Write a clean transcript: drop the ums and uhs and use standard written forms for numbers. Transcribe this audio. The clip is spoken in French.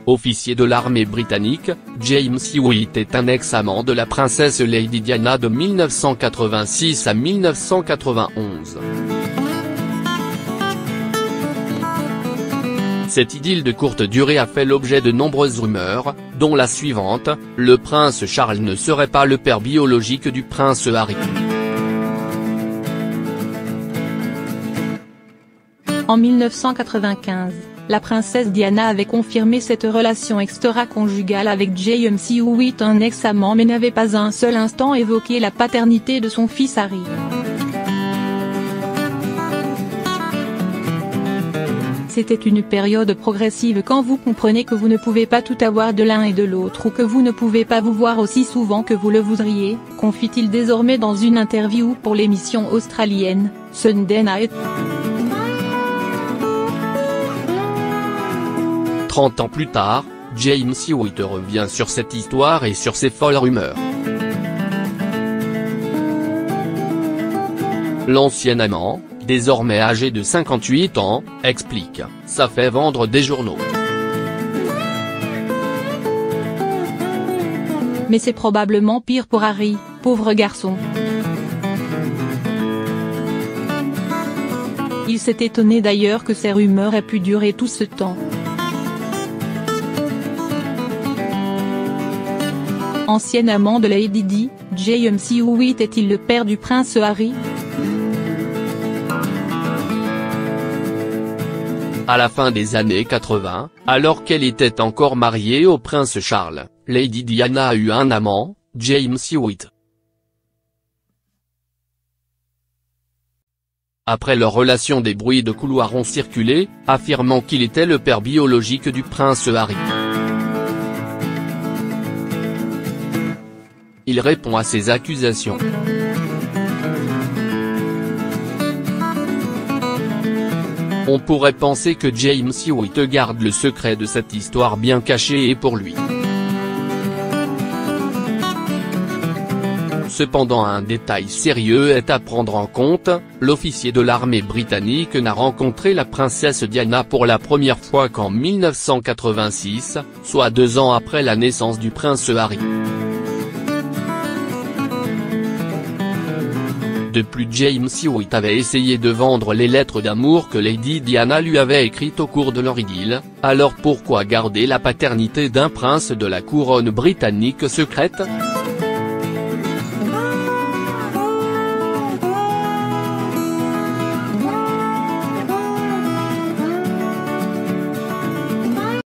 officier de l'armée britannique, James Hewitt est un ex-amant de la princesse Lady Diana de 1986 à 1991. Cette idylle de courte durée a fait l'objet de nombreuses rumeurs, dont la suivante: le prince Charles ne serait pas le père biologique du prince Harry. En 1995, la princesse Diana avait confirmé cette relation extra-conjugale avec James Hewitt, un ex-amant, mais n'avait pas un seul instant évoqué la paternité de son fils Harry. C'était une période progressive quand vous comprenez que vous ne pouvez pas tout avoir de l'un et de l'autre, ou que vous ne pouvez pas vous voir aussi souvent que vous le voudriez, confie-t-il désormais dans une interview pour l'émission australienne Sunday Night. 30 ans plus tard, James Hewitt revient sur cette histoire et sur ces folles rumeurs. L'ancien amant, désormais âgé de 58 ans, explique: « Ça fait vendre des journaux. Mais c'est probablement pire pour Harry, pauvre garçon. Il s'est étonné d'ailleurs que ces rumeurs aient pu durer tout ce temps. » Ancien amant de Lady Di, James Hewitt est-il le père du prince Harry? À la fin des années 80, alors qu'elle était encore mariée au prince Charles, Lady Diana a eu un amant, James Hewitt. Après leur relation, des bruits de couloir ont circulé, affirmant qu'il était le père biologique du prince Harry. Il répond à ces accusations. On pourrait penser que James Hewitt garde le secret de cette histoire bien cachée et pour lui. Cependant, un détail sérieux est à prendre en compte: l'officier de l'armée britannique n'a rencontré la princesse Diana pour la première fois qu'en 1986, soit 2 ans après la naissance du prince Harry. De plus, James Hewitt avait essayé de vendre les lettres d'amour que Lady Diana lui avait écrites au cours de leur idylle, alors pourquoi garder la paternité d'un prince de la couronne britannique secrète ?